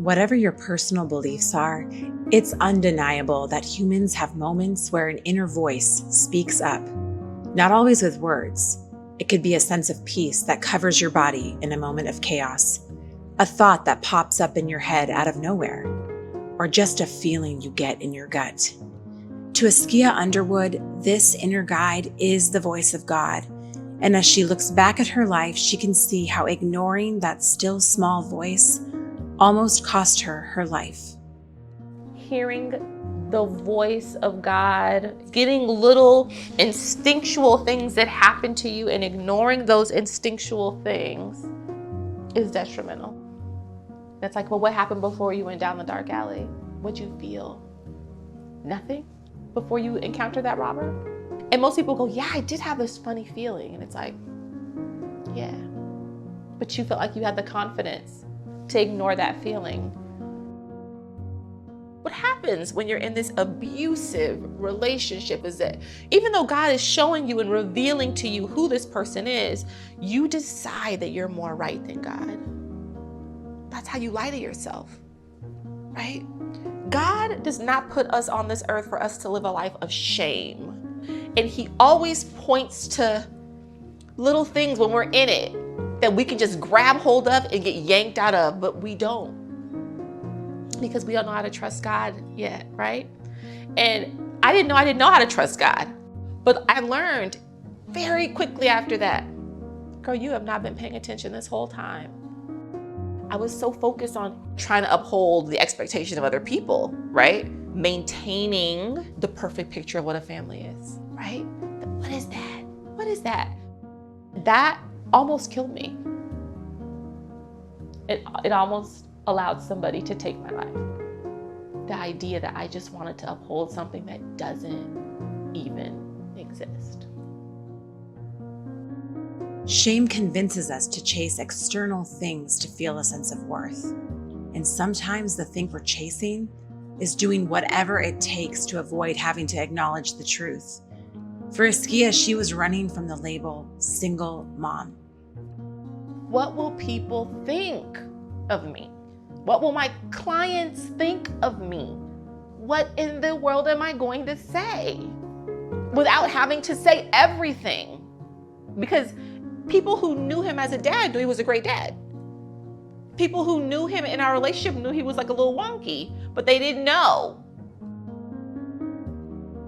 Whatever your personal beliefs are, it's undeniable that humans have moments where an inner voice speaks up. Not always with words. It could be a sense of peace that covers your body in a moment of chaos, a thought that pops up in your head out of nowhere, or just a feeling you get in your gut. To Askia Underwood, this inner guide is the voice of God. And as she looks back at her life, she can see how ignoring that still small voice almost cost her her life. Hearing the voice of God, getting little instinctual things that happen to you and ignoring those instinctual things is detrimental. That's like, well, what happened before you went down the dark alley? What'd you feel? Nothing before you encountered that robber? And most people go, yeah, I did have this funny feeling. And it's like, yeah, but you felt like you had the confidence to ignore that feeling. What happens when you're in this abusive relationship is that even though God is showing you and revealing to you who this person is, you decide that you're more right than God. That's how you lie to yourself, right? God does not put us on this earth for us to live a life of shame. And he always points to little things when we're in it that we can just grab hold of and get yanked out of, but we don't. Because we don't know how to trust God yet, right? And I didn't know how to trust God. But I learned very quickly after that, girl, you have not been paying attention this whole time. I was so focused on trying to uphold the expectation of other people, right? Maintaining the perfect picture of what a family is, right? What is that? What is that? That almost killed me. It almost allowed somebody to take my life. The idea that I just wanted to uphold something that doesn't even exist. Shame convinces us to chase external things to feel a sense of worth. And sometimes the thing we're chasing is doing whatever it takes to avoid having to acknowledge the truth. For Askia, she was running from the label single mom. What will people think of me? What will my clients think of me? What in the world am I going to say? Without having to say everything. Because people who knew him as a dad knew he was a great dad. People who knew him in our relationship knew he was like a little wonky, but they didn't know.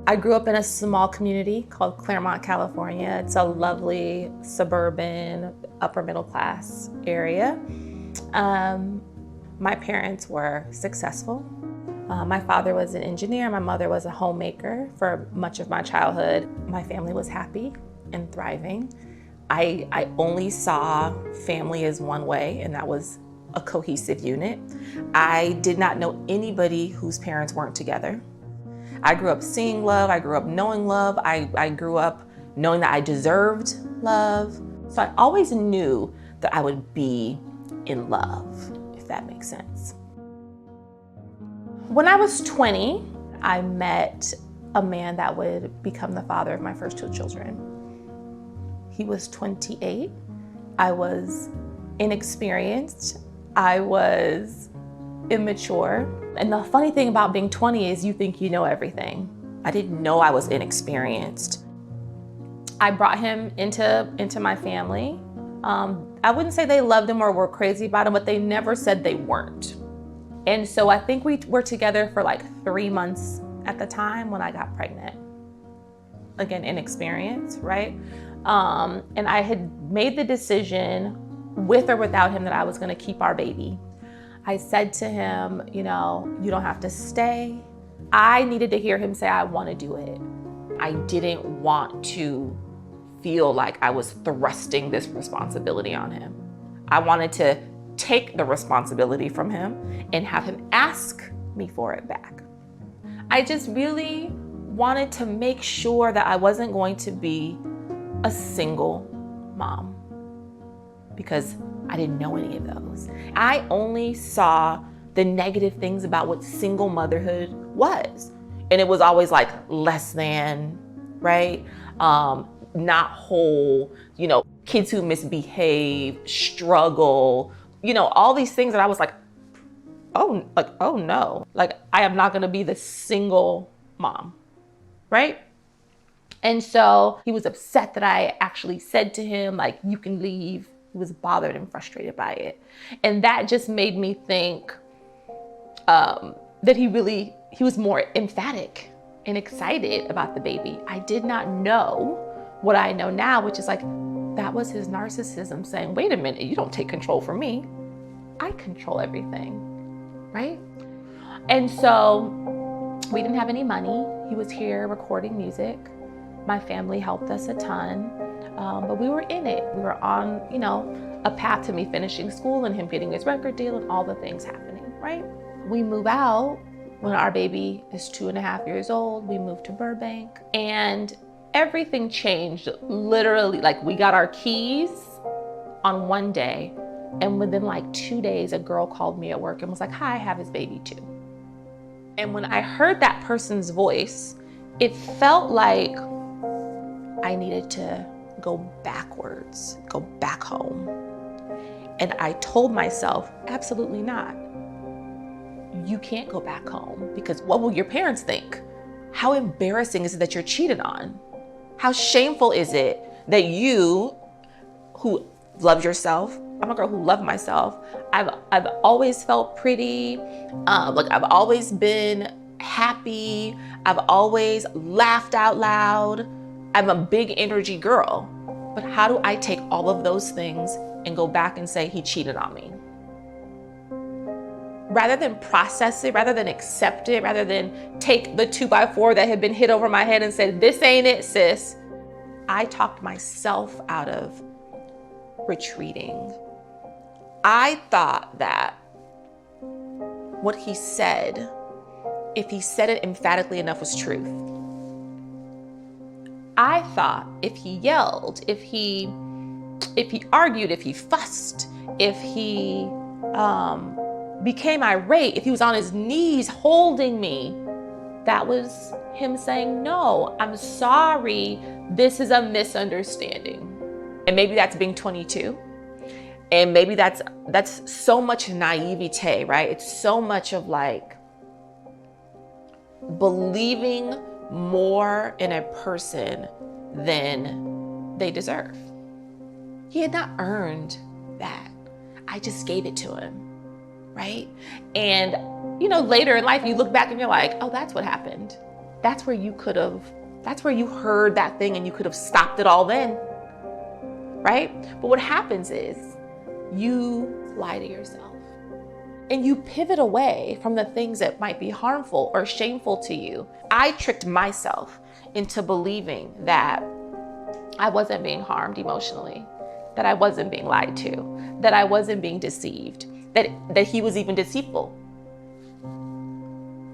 I grew up in a small community called Claremont, California. It's a lovely suburban, upper middle class area. My parents were successful. My father was an engineer. My mother was a homemaker for much of my childhood. My family was happy and thriving. I only saw family as one way, and that was a cohesive unit. I did not know anybody whose parents weren't together. I grew up seeing love. I grew up knowing love. I grew up knowing that I deserved love. So I always knew that I would be in love, if that makes sense. When I was 20, I met a man that would become the father of my first two children. He was 28. I was inexperienced. I was immature. And the funny thing about being 20 is you think you know everything. I didn't know I was inexperienced. I brought him into my family. I wouldn't say they loved him or were crazy about him, but they never said they weren't. And so I think we were together for like 3 months at the time when I got pregnant. Again, inexperienced, right? And I had made the decision with or without him that I was gonna keep our baby. I said to him, you don't have to stay. I needed to hear him say, I wanna do it. I didn't want to feel like I was thrusting this responsibility on him. I wanted to take the responsibility from him and have him ask me for it back. I just really wanted to make sure that I wasn't going to be a single mom because I didn't know any of those. I only saw the negative things about what single motherhood was. And it was always like less than, right? Not whole, kids who misbehave, struggle, all these things that I was like, oh no, like I am not gonna be the single mom, right? And so he was upset that I actually said to him, like, you can leave. He was bothered and frustrated by it. And that just made me think that he was more emphatic and excited about the baby. I did not know what I know now, which is like, that was his narcissism saying, wait a minute, you don't take control from me. I control everything, right? And so we didn't have any money. He was here recording music. My family helped us a ton, but we were in it. We were on, a path to me finishing school and him getting his record deal and all the things happening, right? We move out when our baby is 2.5 years old. We moved to Burbank and everything changed literally. Like we got our keys on one day and within like 2 days, a girl called me at work and was like, hi, I have his baby too. And when I heard that person's voice, it felt like I needed to go backwards, go back home. And I told myself, absolutely not. You can't go back home because what will your parents think? How embarrassing is it that you're cheated on? How shameful is it that you, who love yourself, I'm a girl who loved myself. I've always felt pretty. I've always been happy. I've always laughed out loud. I'm a big energy girl. But how do I take all of those things and go back and say he cheated on me? Rather than process it, rather than accept it, rather than take the 2x4 that had been hit over my head and said, this ain't it, sis, I talked myself out of retreating. I thought that what he said, if he said it emphatically enough, was truth. I thought if he yelled, if he argued, if he fussed, if he became irate, if he was on his knees holding me, that was him saying, no, I'm sorry, this is a misunderstanding. And maybe that's being 22. And maybe that's so much naivete, right? It's so much of like believing more in a person than they deserve. He had not earned that. I just gave it to him, right? And, later in life, you look back and you're like, oh, that's what happened. That's where you heard that thing and you could have stopped it all then, right? But what happens is you lie to yourself and you pivot away from the things that might be harmful or shameful to you. I tricked myself into believing that I wasn't being harmed emotionally, that I wasn't being lied to, that I wasn't being deceived, that he was even deceitful.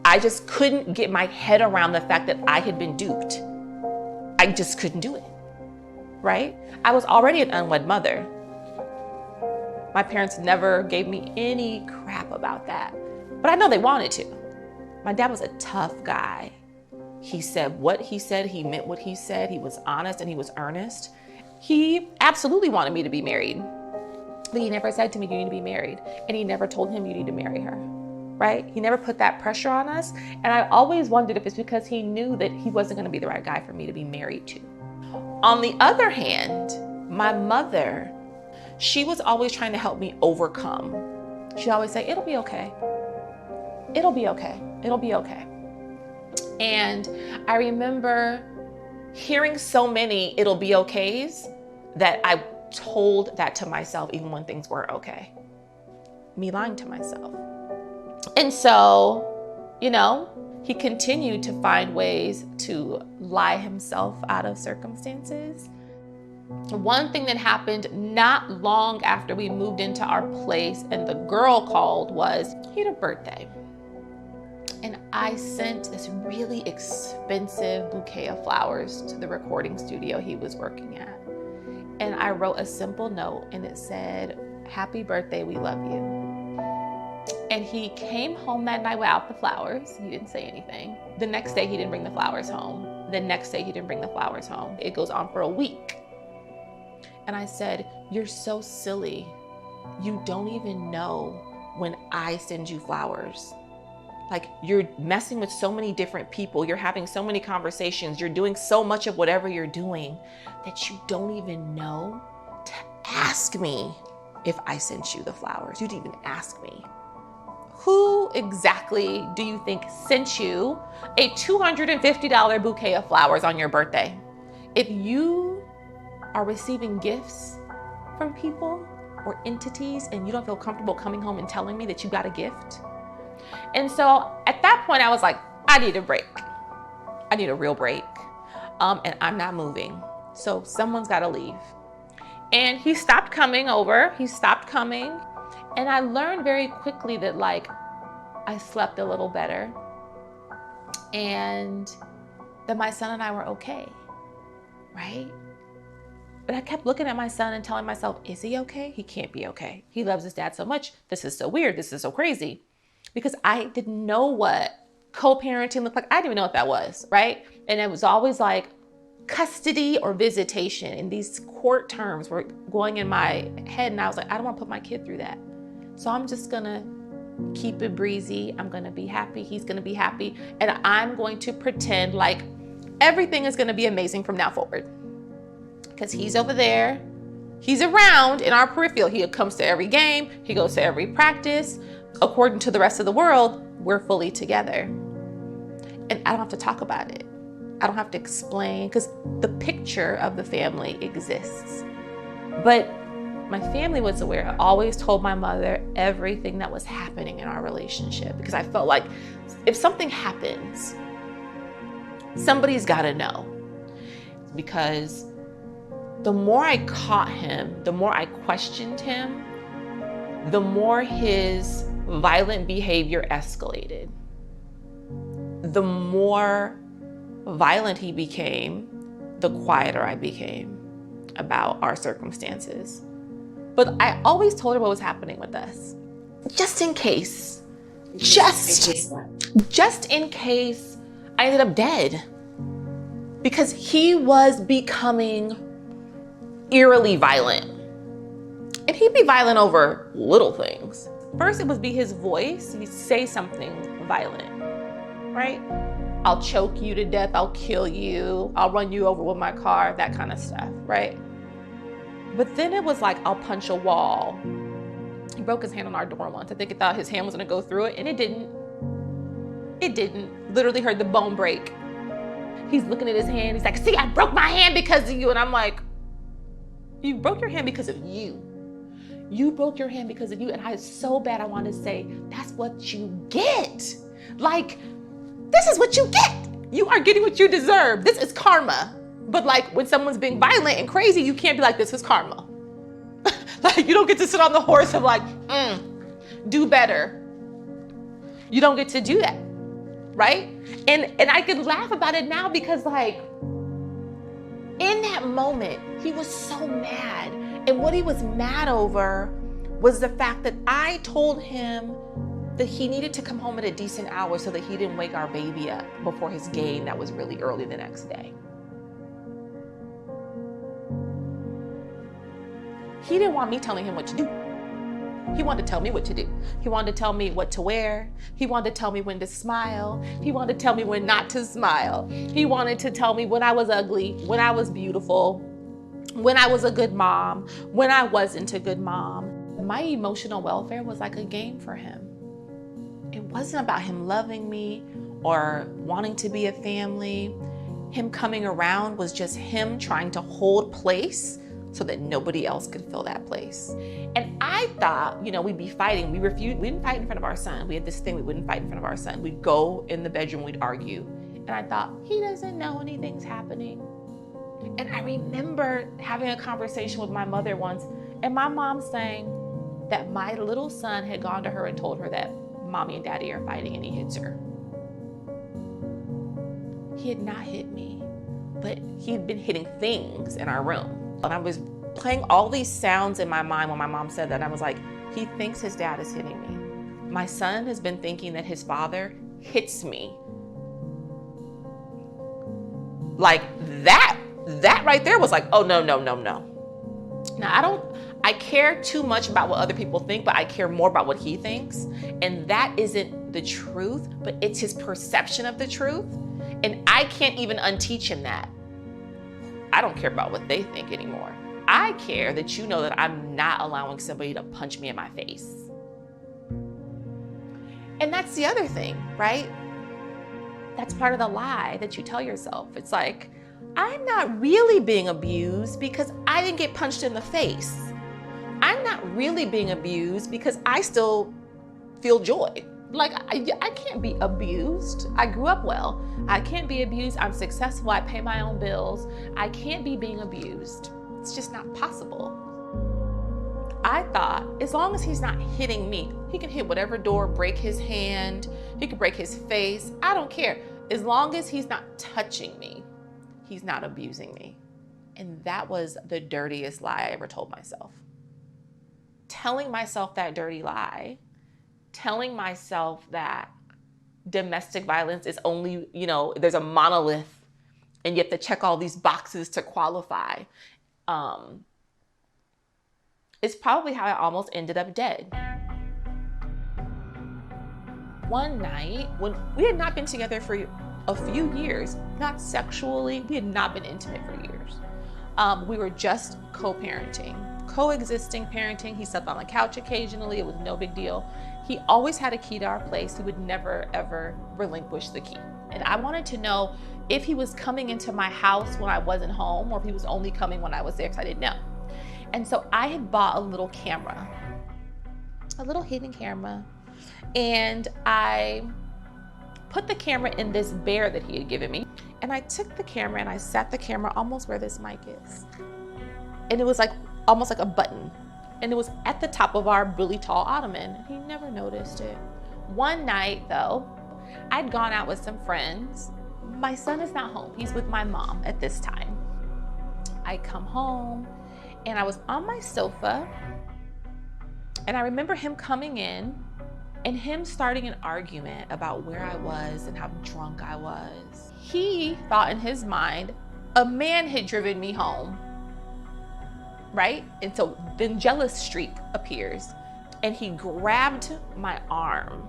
I just couldn't get my head around the fact that I had been duped. I just couldn't do it, right? I was already an unwed mother. My parents never gave me any crap about that, but I know they wanted to. My dad was a tough guy. He said what he said, he meant what he said, he was honest and he was earnest. He absolutely wanted me to be married, but he never said to me, you need to be married. And he never told him you need to marry her, right? He never put that pressure on us. And I always wondered if it's because he knew that he wasn't gonna be the right guy for me to be married to. On the other hand, my mother, she was always trying to help me overcome. She'd always say, it'll be okay. It'll be okay. It'll be okay. And I remember hearing so many it'll be okays that I told that to myself even when things weren't okay. Me lying to myself. And so, he continued to find ways to lie himself out of circumstances. One thing that happened not long after we moved into our place and the girl called was he had a birthday. And I sent this really expensive bouquet of flowers to the recording studio he was working at. And I wrote a simple note and it said, happy birthday, we love you. And he came home that night without the flowers. He didn't say anything. The next day he didn't bring the flowers home. The next day he didn't bring the flowers home. It goes on for a week. And I said, you're so silly. You don't even know when I send you flowers. Like, you're messing with so many different people. You're having so many conversations. You're doing so much of whatever you're doing that you don't even know to ask me if I sent you the flowers. You didn't even ask me. Who exactly do you think sent you a $250 bouquet of flowers on your birthday? If you are receiving gifts from people or entities and you don't feel comfortable coming home and telling me that you got a gift. And so at that point I was like, I need a break. I need a real break. And I'm not moving. So someone's got to leave. And he stopped coming over. He stopped coming. And I learned very quickly that like I slept a little better and that my son and I were okay, right? But I kept looking at my son and telling myself, is he okay? He can't be okay. He loves his dad so much. This is so weird. This is so crazy. Because I didn't know what co-parenting looked like. I didn't even know what that was, right? And it was always like custody or visitation. And these court terms were going in my head. And I was like, I don't want to put my kid through that. So I'm just going to keep it breezy. I'm going to be happy. He's going to be happy. And I'm going to pretend like everything is going to be amazing from now forward. Because he's over there. He's around in our peripheral. He comes to every game. He goes to every practice. According to the rest of the world, we're fully together. And I don't have to talk about it. I don't have to explain because the picture of the family exists. But my family was aware. I always told my mother everything that was happening in our relationship because I felt like if something happens, somebody's got to know. Because the more I caught him, the more I questioned him, the more his violent behavior escalated. The more violent he became, the quieter I became about our circumstances. But I always told her what was happening with us. Just in case. Just in case I ended up dead. Because he was becoming eerily violent. And he'd be violent over little things. First, it would be his voice. He'd say something violent, right? I'll choke you to death. I'll kill you. I'll run you over with my car, that kind of stuff, right? But then it was like, I'll punch a wall. He broke his hand on our door once. I think he thought his hand was gonna go through it, and it didn't. It didn't. Literally heard the bone break. He's looking at his hand. He's like, see, I broke my hand because of you. And I'm like, you broke your hand because of you. You broke your hand because of you. And I so bad I wanted to say, that's what you get. Like, this is what you get. You are getting what you deserve. This is karma. But like when someone's being violent and crazy, you can't be like, this is karma. Like you don't get to sit on the horse of like, do better. You don't get to do that, right? And I can laugh about it now because like, in that moment, he was so mad. And what he was mad over was the fact that I told him that he needed to come home at a decent hour so that he didn't wake our baby up before his game that was really early the next day. He didn't want me telling him what to do. He wanted to tell me what to do. He wanted to tell me what to wear. He wanted to tell me when to smile. He wanted to tell me when not to smile. He wanted to tell me when I was ugly, when I was beautiful, when I was a good mom, when I wasn't a good mom. My emotional welfare was like a game for him. It wasn't about him loving me or wanting to be a family. Him coming around was just him trying to hold place so that nobody else could fill that place. And I thought, we'd be fighting. We didn't fight in front of our son. We had this thing, we wouldn't fight in front of our son. We'd go in the bedroom, we'd argue. And I thought, he doesn't know anything's happening. And I remember having a conversation with my mother once, and my mom saying that my little son had gone to her and told her that mommy and daddy are fighting, and he hits her. He had not hit me, but he had been hitting things in our room. And I was playing all these sounds in my mind when my mom said that. And I was like, he thinks his dad is hitting me. My son has been thinking that his father hits me. Like that right there was like, oh, no. Now, I care too much about what other people think, but I care more about what he thinks. And that isn't the truth, but it's his perception of the truth. And I can't even unteach him that. I don't care about what they think anymore. I care that you know that I'm not allowing somebody to punch me in my face. And that's the other thing, right? That's part of the lie that you tell yourself. It's like, I'm not really being abused because I didn't get punched in the face. I'm not really being abused because I still feel joy. Like, I can't be abused. I grew up well. I can't be abused. I'm successful. I pay my own bills. I can't be being abused. It's just not possible. I thought as long as he's not hitting me, he can hit whatever door, break his hand, he could break his face. I don't care. As long as he's not touching me, he's not abusing me. And that was the dirtiest lie I ever told myself. Telling myself that dirty lie, telling myself that domestic violence is only, there's a monolith and you have to check all these boxes to qualify. It's probably how I almost ended up dead. One night, when we had not been together for a few years, not sexually, we had not been intimate for years. We were just co-parenting, coexisting parenting. He slept on the couch occasionally. It was no big deal. He always had a key to our place. He would never, ever relinquish the key. And I wanted to know if he was coming into my house when I wasn't home or if he was only coming when I was there, because I didn't know. And so I had bought a little camera, a little hidden camera, and I put the camera in this bear that he had given me. And I took the camera and I sat the camera almost where this mic is. And it was like almost like a button. And it was at the top of our really tall ottoman. And he never noticed it. One night though, I'd gone out with some friends. My son is not home. He's with my mom at this time. I come home and I was on my sofa and I remember him coming in and him starting an argument about where I was and how drunk I was. He thought in his mind, a man had driven me home, right? And so then jealous streak appears and he grabbed my arm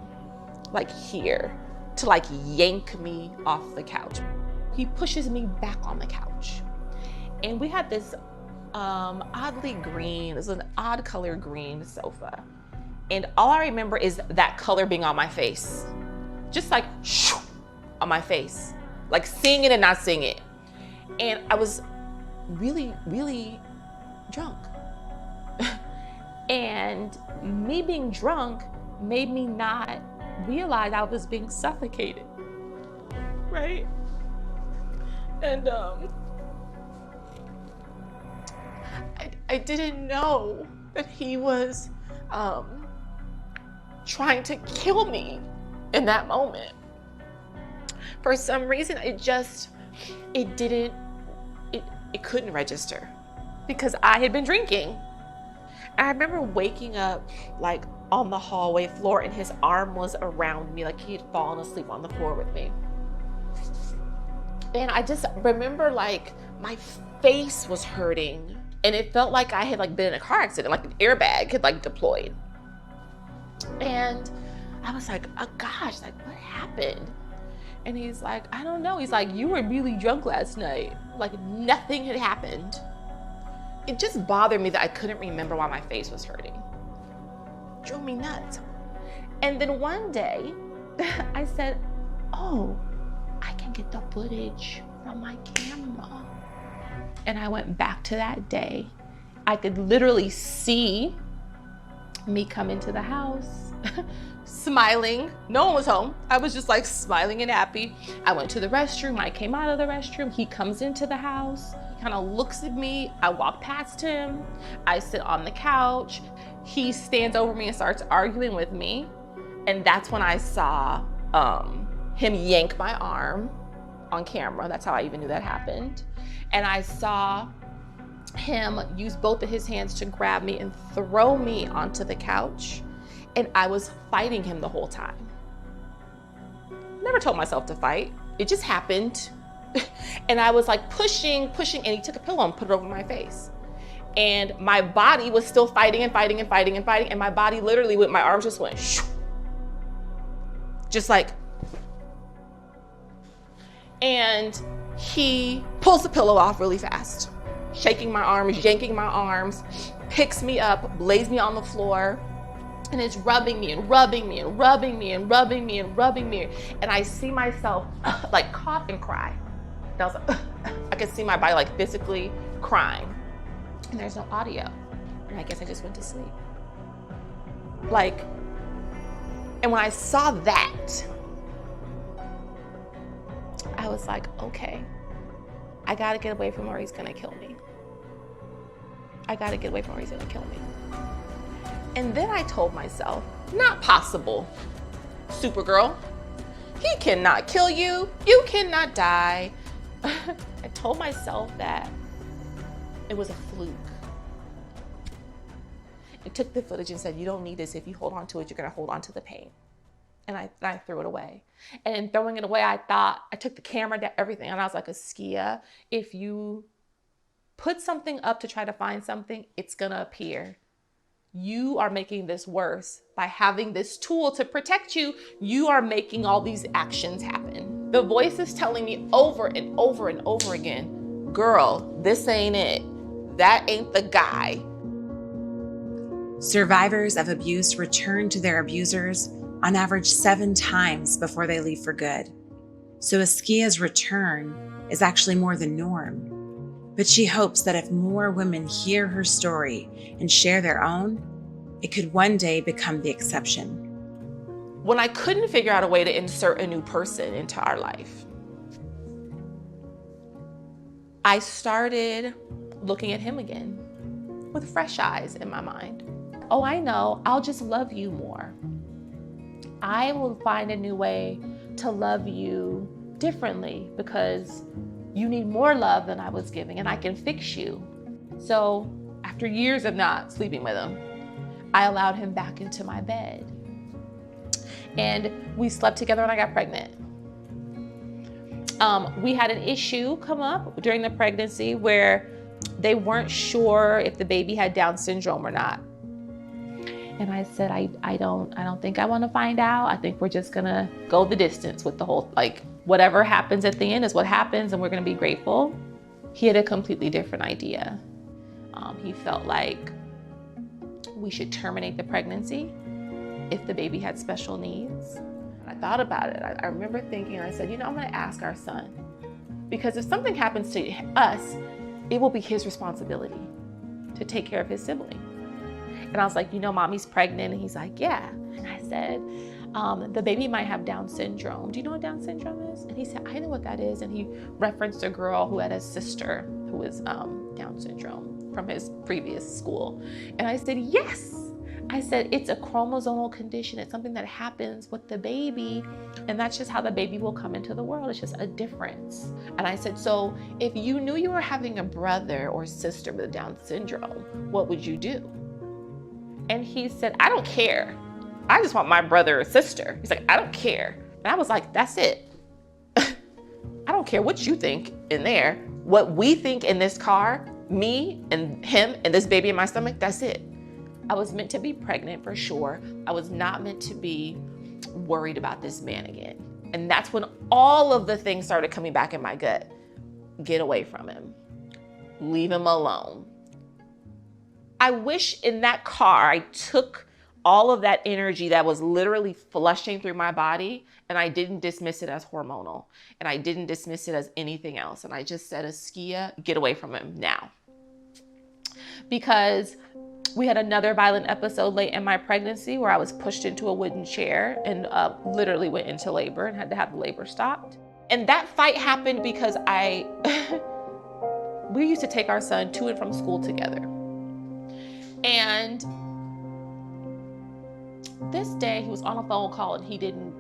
like here to like yank me off the couch. He pushes me back on the couch. And we had this oddly green, this was an odd color green sofa. And all I remember is that color being on my face. Just like shoo, on my face. Like seeing it and not seeing it. And I was really, really drunk. And me being drunk made me not realize I was being suffocated. Right? And I didn't know that he was trying to kill me in that moment. For some reason, it couldn't register because I had been drinking. And I remember waking up like on the hallway floor and his arm was around me, like he had fallen asleep on the floor with me. And I just remember like my face was hurting and it felt like I had like been in a car accident, like an airbag had like deployed. And I was like, oh gosh, like what happened? And he's like, I don't know. He's like, you were really drunk last night. Like nothing had happened. It just bothered me that I couldn't remember why my face was hurting. It drove me nuts. And then one day I said, oh, I can get the footage from my camera. And I went back to that day. I could literally see me come into the house, smiling. No one was home. I was just like smiling and happy. I went to the restroom. I came out of the restroom. He comes into the house. He kind of looks at me. I walk past him. I sit on the couch. He stands over me and starts arguing with me. And that's when I saw him yank my arm on camera. That's how I even knew that happened. And I saw him use both of his hands to grab me and throw me onto the couch. And I was fighting him the whole time. Never told myself to fight. It just happened. And I was like pushing, and he took a pillow and put it over my face. And my body was still fighting and fighting and fighting and fighting. And my body literally, with my arms just went, shoo, just like, and he pulls the pillow off really fast, shaking my arms, yanking my arms, picks me up, lays me on the floor, and is rubbing me and rubbing me and rubbing me and rubbing me and rubbing me. And I see myself like cough and cry. I was like, I could see my body like physically crying. And there's no audio. And I guess I just went to sleep. Like, and when I saw that, I was like, okay, I gotta get away from where he's gonna kill me. I gotta get away from where he's gonna kill me. And then I told myself, not possible, Supergirl. He cannot kill you. You cannot die. I told myself that it was a fluke. I took the footage and said, you don't need this. If you hold on to it, you're gonna hold on to the pain. And I threw it away. And in throwing it away, I took the camera down, everything. And I was like, Askia, if you put something up to try to find something, it's gonna appear. You are making this worse by having this tool to protect you. You are making all these actions happen. The voice is telling me over and over and over again, girl, this ain't it. That ain't the guy. Survivors of abuse return to their abusers on average 7 times before they leave for good. So Askia's return is actually more the norm. But she hopes that if more women hear her story and share their own, it could one day become the exception. When I couldn't figure out a way to insert a new person into our life, I started looking at him again with fresh eyes in my mind. Oh, I know, I'll just love you more. I will find a new way to love you differently because you need more love than I was giving, and I can fix you. So after years of not sleeping with him, I allowed him back into my bed. And we slept together and I got pregnant. We had an issue come up during the pregnancy where they weren't sure if the baby had Down syndrome or not. And I said, I don't think I want to find out. I think we're just gonna go the distance with the whole, like, whatever happens at the end is what happens and we're gonna be grateful. He had a completely different idea. He felt like we should terminate the pregnancy if the baby had special needs. And I thought about it. I remember thinking, I said, I'm gonna ask our son, because if something happens to us, it will be his responsibility to take care of his sibling. And I was like, mommy's pregnant. And he's like, yeah. And I said, the baby might have Down syndrome. Do you know what Down syndrome is? And he said, I know what that is. And he referenced a girl who had a sister who was Down syndrome from his previous school. And I said, yes. I said, it's a chromosomal condition. It's something that happens with the baby. And that's just how the baby will come into the world. It's just a difference. And I said, so if you knew you were having a brother or sister with Down syndrome, what would you do? And he said, I don't care. I just want my brother or sister. He's like, I don't care. And I was like, that's it. I don't care what you think in there. What we think in this car, me and him and this baby in my stomach, that's it. I was meant to be pregnant for sure. I was not meant to be worried about this man again. And that's when all of the things started coming back in my gut. Get away from him. Leave him alone. I wish in that car I took all of that energy that was literally flushing through my body and I didn't dismiss it as hormonal and I didn't dismiss it as anything else. And I just said, Askia, get away from him now. Because we had another violent episode late in my pregnancy where I was pushed into a wooden chair and literally went into labor and had to have the labor stopped. And that fight happened because we used to take our son to and from school together. And this day he was on a phone call and he didn't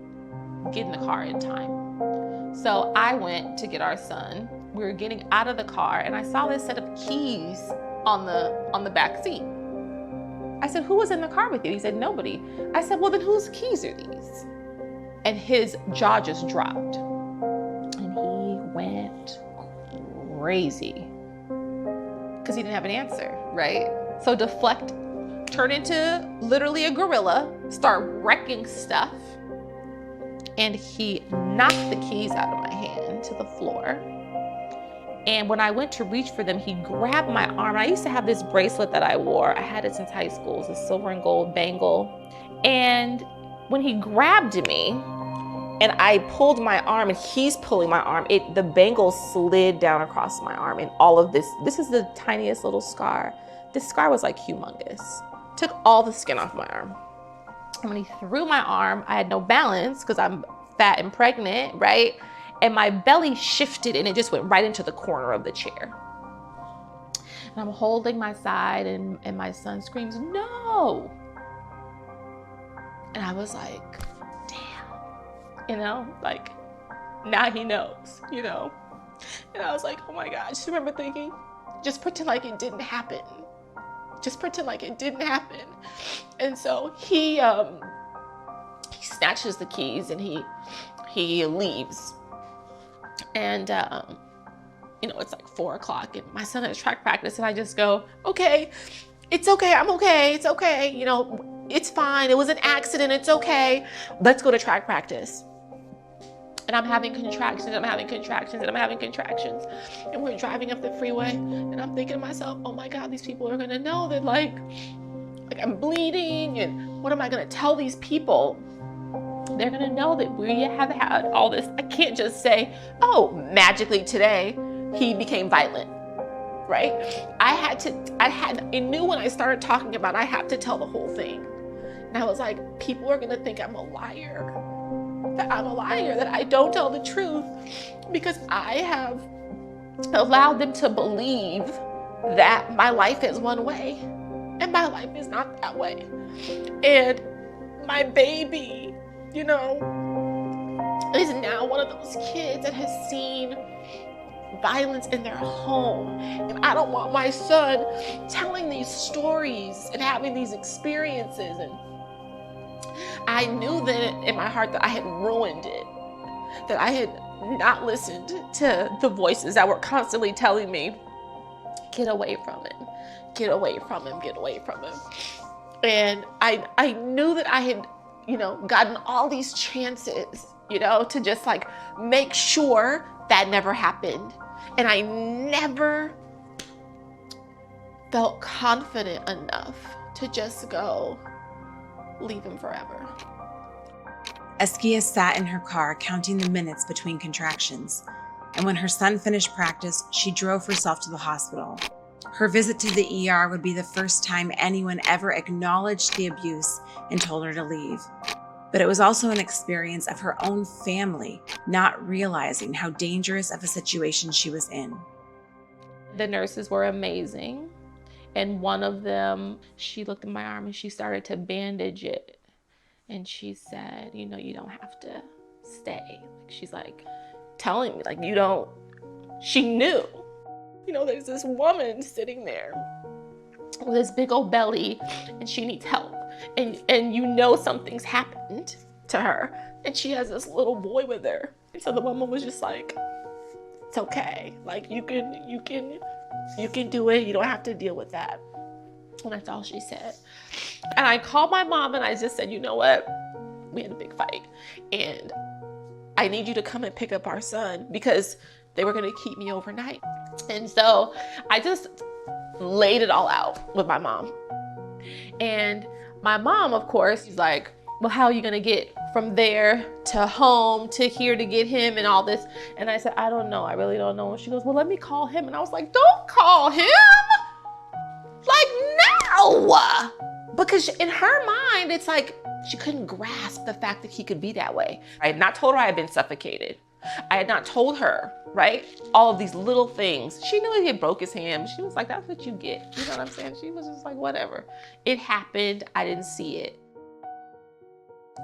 get in the car in time. So I went to get our son. We were getting out of the car and I saw this set of keys on the back seat. I said, who was in the car with you? He said, nobody. I said, well, then whose keys are these? And his jaw just dropped. And he went crazy because he didn't have an answer. right? So deflect, turn into literally a gorilla, start wrecking stuff. And he knocked the keys out of my hand to the floor. And when I went to reach for them, he grabbed my arm. I used to have this bracelet that I wore. I had it since high school. It's a silver and gold bangle. And when he grabbed me and I pulled my arm and he's pulling my arm, the bangle slid down across my arm. And all of this is the tiniest little scar. This scar was like humongous. Took all the skin off my arm. And when he threw my arm, I had no balance because I'm fat and pregnant, right? And my belly shifted and it just went right into the corner of the chair. And I'm holding my side and my son screams, "No!" And I was like, damn, like now he knows, And I was like, oh my God, I just remember thinking, just pretend like it didn't happen. Just pretend like it didn't happen. And so he snatches the keys and he leaves. And, it's like 4:00 and my son has track practice and I just go, okay, it's okay. I'm okay. It's okay. It's fine. It was an accident. It's okay. Let's go to track practice. And I'm having contractions. And we're driving up the freeway and I'm thinking to myself, oh my God, these people are going to know that like I'm bleeding. And what am I going to tell these people? They're going to know that we have had all this. I can't just say, oh, magically today he became violent, right? I knew when I started talking about, I had to tell the whole thing. And I was like, people are going to think I'm a liar, that I don't tell the truth because I have allowed them to believe that my life is one way and my life is not that way. And my baby, is now one of those kids that has seen violence in their home. And I don't want my son telling these stories and having these experiences. And I knew that in my heart that I had ruined it, that I had not listened to the voices that were constantly telling me, get away from him, get away from him, get away from him. And I knew that I had gotten all these chances, to just like make sure that never happened. And I never felt confident enough to just go, leave him forever. Askia sat in her car counting the minutes between contractions. And when her son finished practice, she drove herself to the hospital. Her visit to the ER would be the first time anyone ever acknowledged the abuse and told her to leave. But it was also an experience of her own family not realizing how dangerous of a situation she was in. The nurses were amazing. And one of them, she looked at my arm and she started to bandage it. And she said, you don't have to stay. She's like telling me, like, she knew. There's this woman sitting there with this big old belly and she needs help. And something's happened to her. And she has this little boy with her. And so the woman was just like, it's okay. Like you can do it. You don't have to deal with that. And that's all she said. And I called my mom and I just said, you know what? We had a big fight. And I need you to come and pick up our son because they were going to keep me overnight. And so I just laid it all out with my mom. And my mom, of course, she's like, well, how are you going to get from there to home to here to get him and all this? And I said, I don't know. I really don't know. And she goes, well, let me call him. And I was like, don't call him. Like, no. Because in her mind, it's like she couldn't grasp the fact that he could be that way. I had not told her I had been suffocated. I had not told her, right? All of these little things. She knew he had broke his hand. She was like, that's what you get. You know what I'm saying? She was just like, whatever. It happened. I didn't see it.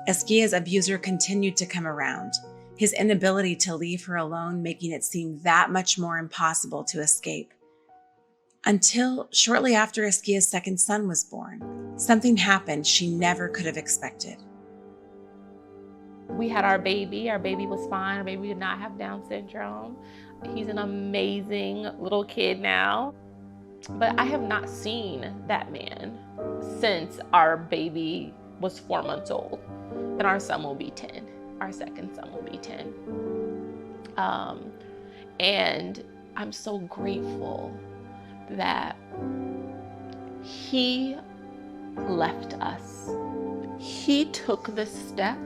Askia's abuser continued to come around, his inability to leave her alone making it seem that much more impossible to escape. Until shortly after Askia's second son was born, something happened she never could have expected. We had our baby. Our baby was fine. Our baby did not have Down syndrome. He's an amazing little kid now. But I have not seen that man since our baby was 4 months old, and our son will be 10. Our second son will be 10. And I'm so grateful that he left us. He took the step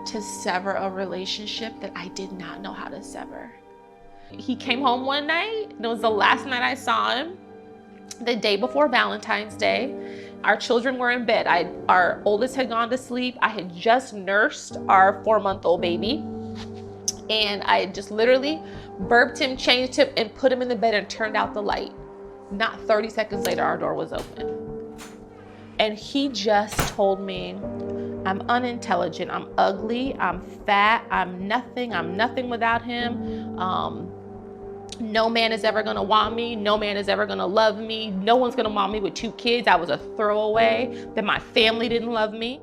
to sever a relationship that I did not know how to sever. He came home one night, and it was the last night I saw him, the day before Valentine's Day. Our children were in bed. Our oldest had gone to sleep. I had just nursed our 4-month-old baby. And I had just literally burped him, changed him, and put him in the bed and turned out the light. Not 30 seconds later, our door was open. And he just told me, I'm unintelligent, I'm ugly, I'm fat, I'm nothing without him. No man is ever gonna want me. No man is ever gonna love me. No one's gonna want me with 2 kids. I was a throwaway, that my family didn't love me.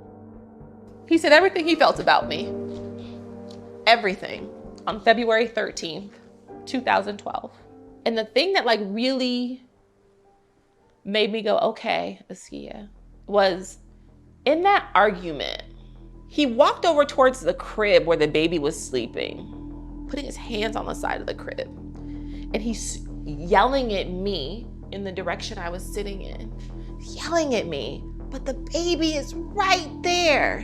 He said everything he felt about me. Everything. On February 13th, 2012. And the thing that really made me go, okay, Askia, was in that argument, he walked over towards the crib where the baby was sleeping, putting his hands on the side of the crib. And he's yelling at me in the direction I was sitting in, yelling at me, but the baby is right there.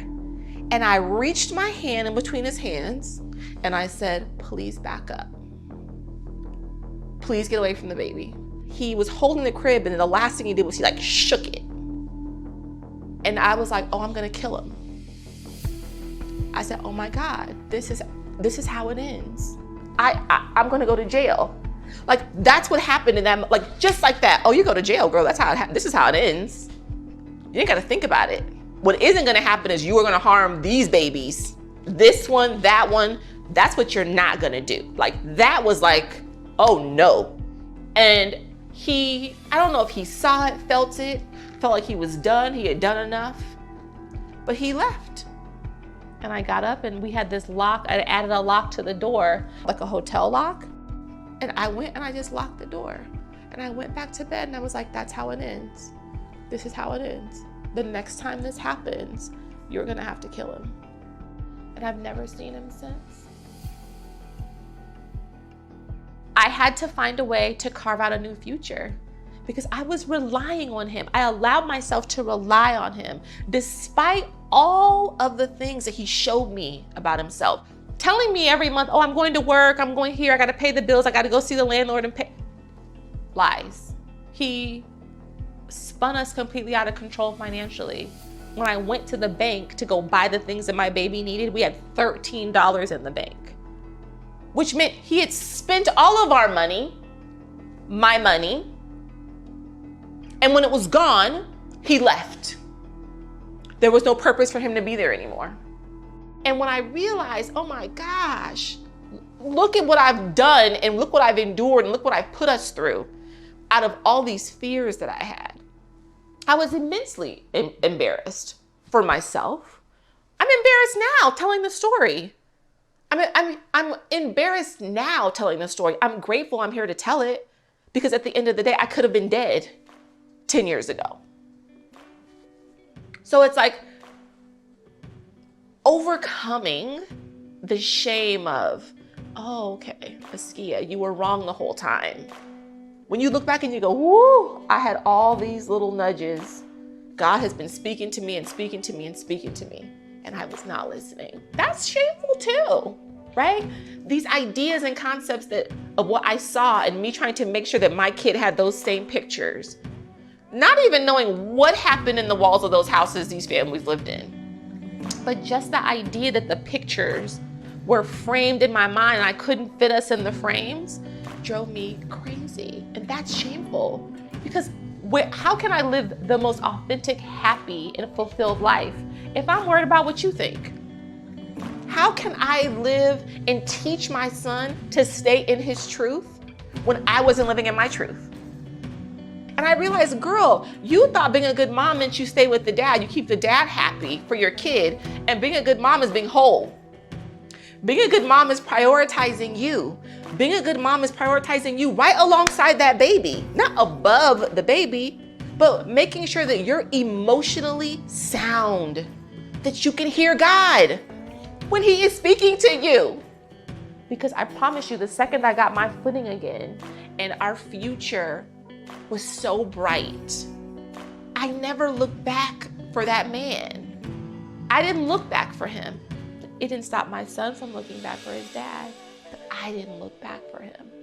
And I reached my hand in between his hands and I said, please back up. Please get away from the baby. He was holding the crib, and the last thing he did was he shook it. And I was like, oh, I'm gonna kill him. I said, oh my God, this is how it ends. I'm gonna go to jail. That's what happened in that, just like that. Oh, you go to jail, girl. That's how it happened. This is how it ends. You ain't gotta think about it. What isn't gonna happen is you are gonna harm these babies. This one, that one, that's what you're not gonna do. That was oh no. And I don't know if he saw it, felt like he was done, he had done enough, but he left. And I got up and we had this lock. I added a lock to the door, like a hotel lock. And I went and I just locked the door. And I went back to bed and I was like, that's how it ends. This is how it ends. The next time this happens, you're gonna have to kill him. And I've never seen him since. I had to find a way to carve out a new future because I was relying on him. I allowed myself to rely on him despite all of the things that he showed me about himself. Telling me every month, oh, I'm going to work, I'm going here, I gotta pay the bills, I gotta go see the landlord and pay. Lies. He spun us completely out of control financially. When I went to the bank to go buy the things that my baby needed, we had $13 in the bank, which meant he had spent all of our money, my money, and when it was gone, he left. There was no purpose for him to be there anymore. And when I realized, oh my gosh, look at what I've done and look what I've endured and look what I've put us through out of all these fears that I had, I was immensely embarrassed for myself. I'm embarrassed now telling the story. I'm embarrassed now telling the story. I'm grateful I'm here to tell it because at the end of the day, I could have been dead 10 years ago. So it's overcoming the shame of, oh, okay, Askia, you were wrong the whole time. When you look back and you go, whoo, I had all these little nudges. God has been speaking to me and speaking to me and speaking to me, and I was not listening. That's shameful too, right? These ideas and concepts of what I saw and me trying to make sure that my kid had those same pictures, not even knowing what happened in the walls of those houses these families lived in. But just the idea that the pictures were framed in my mind and I couldn't fit us in the frames drove me crazy. And that's shameful because how can I live the most authentic, happy, and fulfilled life if I'm worried about what you think? How can I live and teach my son to stay in his truth when I wasn't living in my truth? And I realized, girl, you thought being a good mom meant you stay with the dad. You keep the dad happy for your kid. And being a good mom is being whole. Being a good mom is prioritizing you. Being a good mom is prioritizing you right alongside that baby, not above the baby, but making sure that you're emotionally sound, that you can hear God when He is speaking to you. Because I promise you, the second I got my footing again and our future was so bright, I never looked back for that man. I didn't look back for him. It didn't stop my son from looking back for his dad, but I didn't look back for him.